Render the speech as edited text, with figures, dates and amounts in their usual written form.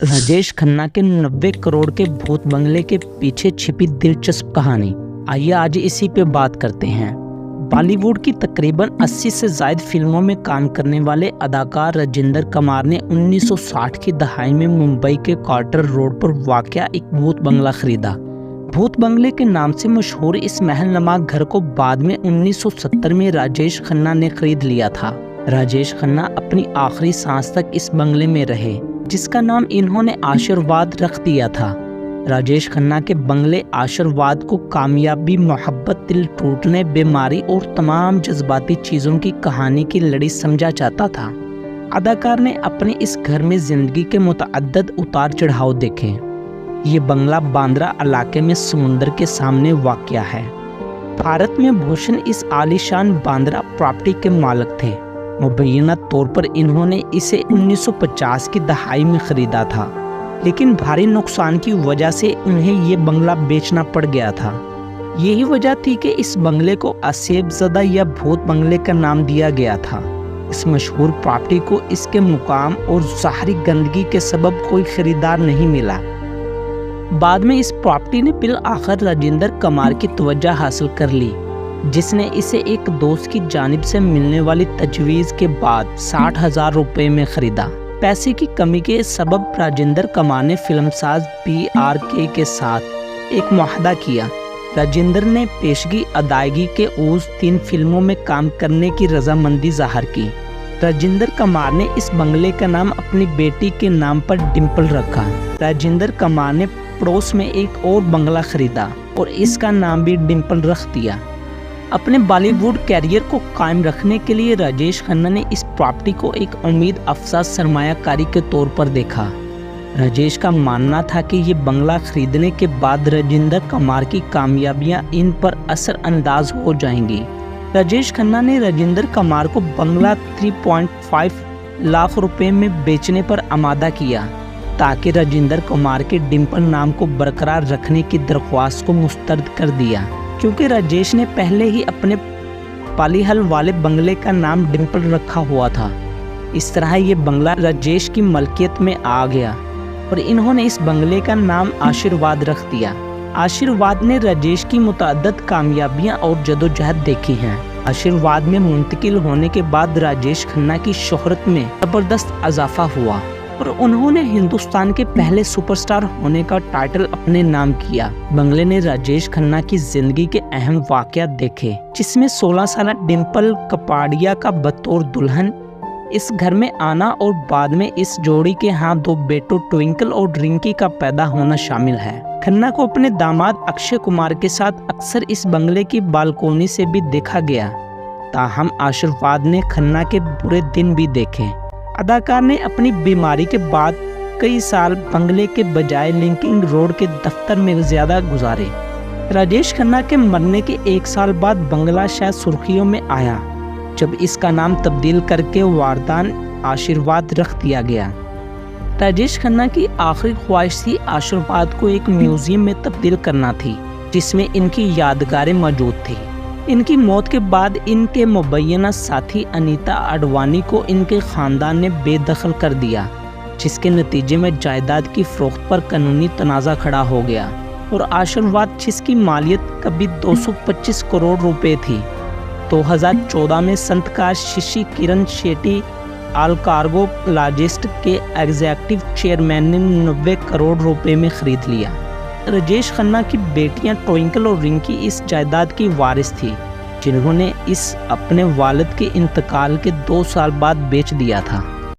राजेश खन्ना के 90 करोड़ के भूत बंगले के पीछे छिपी दिलचस्प कहानी, आइए आज इसी पे बात करते हैं। बॉलीवुड की तकरीबन 80 से ज़ायद फिल्मों में काम करने वाले अदाकार राजेंद्र कुमार ने 1960 की दहाई में मुंबई के कार्टर रोड पर वाक़या एक भूत बंगला खरीदा। भूत बंगले के नाम से मशहूर इस महलनुमा घर को बाद में 1970 में राजेश खन्ना ने खरीद लिया था। राजेश खन्ना अपनी आखिरी सांस तक इस बंगले में रहे, जिसका नाम इन्होंने आशीर्वाद रख दिया था। राजेश खन्ना के बंगले आशीर्वाद को कामयाबी, मोहब्बत, दिल टूटने, बीमारी और तमाम जज्बाती चीज़ों की कहानी की लड़ी समझा जाता था। अदाकार ने अपने इस घर में ज़िंदगी के मुतअद्दिद उतार चढ़ाव देखे। ये बंगला बांद्रा इलाके में समुंदर के सामने वाक़या है। भारत में भूषण इस आलीशान बांद्रा प्रॉपर्टी के मालिक थे। मुबैना तौर पर इन्होंने इसे 1950 की दहाई में ख़रीदा था, लेकिन भारी नुकसान की वजह से उन्हें ये बंगला बेचना पड़ गया था। यही वजह थी कि इस बंगले को असेबज़दा या भूत बंगले का नाम दिया गया था। इस मशहूर प्रॉपर्टी को इसके मुकाम और ज़ाहरी गंदगी के सबब कोई ख़रीदार नहीं मिला। बाद में इस प्रॉपर्टी ने बिल आखिर राजेंद्र कुमार की तवज्जो हासिल कर ली, जिसने इसे एक दोस्त की जानिब से मिलने वाली तजवीज़ के बाद 60,000 रुपये में ख़रीदा। पैसे की कमी के सबब राजेंद्र कुमार ने फिल्मसाज PRK के साथ एक मुआहदा किया। राजेंद्र ने पेशगी अदायगी के उस 3 फिल्मों में काम करने की रजामंदी ज़ाहिर की। राजेंद्र कुमार ने इस बंगले का नाम अपनी बेटी के नाम पर डिम्पल रखा। राजेंद्र कुमार ने पड़ोस में एक और बंगला खरीदा और इसका नाम भी डिम्पल रख दिया। अपने बॉलीवुड कैरियर को कायम रखने के लिए राजेश खन्ना ने इस प्रॉपर्टी को एक उम्मीद अफजा सरमायाकारी के तौर पर देखा। राजेश का मानना था कि ये बंगला खरीदने के बाद राजेंद्र कुमार की कामयाबियां इन पर असर अंदाज हो जाएंगी। राजेश खन्ना ने राजेंद्र कुमार को बंगला 3.5 लाख रुपए में बेचने पर आमादा किया, ताकि राजेंद्र कुमार के डिम्पल नाम को बरकरार रखने की दरख्वास्त को मुस्तरद कर दिया, क्योंकि राजेश ने पहले ही अपने पालीहल वाले बंगले का नाम डिम्पल रखा हुआ था। इस तरह ये बंगला राजेश की मलकियत में आ गया और इन्होंने इस बंगले का नाम आशीर्वाद रख दिया। आशीर्वाद ने राजेश की मुतअद्दिद कामयाबियां और जदोजहद देखी हैं। आशीर्वाद में मुंतकिल होने के बाद राजेश खन्ना की शोहरत में ज़बरदस्त इजाफा हुआ और उन्होंने हिंदुस्तान के पहले सुपरस्टार होने का टाइटल अपने नाम किया। बंगले ने राजेश खन्ना की जिंदगी के अहम वाक़यात देखे, जिसमें 16 साल डिम्पल कपाड़िया का बतौर दुल्हन इस घर में आना और बाद में इस जोड़ी के यहाँ 2 बेटों ट्विंकल और रिंकी का पैदा होना शामिल है। खन्ना को अपने दामाद अक्षय कुमार के साथ अक्सर इस बंगले की बालकोनी से भी देखा गया। ताहम आशीर्वाद ने खन्ना के बुरे दिन भी देखे। अदाकार ने अपनी बीमारी के बाद कई साल बंगले के बजाय लिंकिंग रोड के दफ्तर में ज़्यादा गुजारे। राजेश खन्ना के मरने के 1 साल बाद बंगला शायद सुर्खियों में आया, जब इसका नाम तब्दील करके वारदान आशीर्वाद रख दिया गया। राजेश खन्ना की आखिरी ख्वाहिश थी आशीर्वाद को एक म्यूज़ियम में तब्दील करना थी, जिसमें इनकी यादगारें मौजूद थी। इनकी मौत के बाद इनके मुबैना साथी अनीता अडवाणी को इनके ख़ानदान ने बेदखल कर दिया, जिसके नतीजे में जायदाद की फ़रोख्त पर कानूनी तनाज़ा खड़ा हो गया और आशीर्वाद, जिसकी मालियत कभी 225 करोड़ रुपए थी, 2014 में संतकार शिशी किरण शेट्टी ऑल कार्गो लॉजिस्ट के एग्जीक्यूटिव चेयरमैन ने 90 करोड़ रुपए में ख़रीद लिया। राजेश खन्ना की बेटियां ट्विंकल और रिंकी इस जायदाद की वारिस थी, जिन्होंने इस अपने वालिद के इंतकाल के 2 साल बाद बेच दिया था।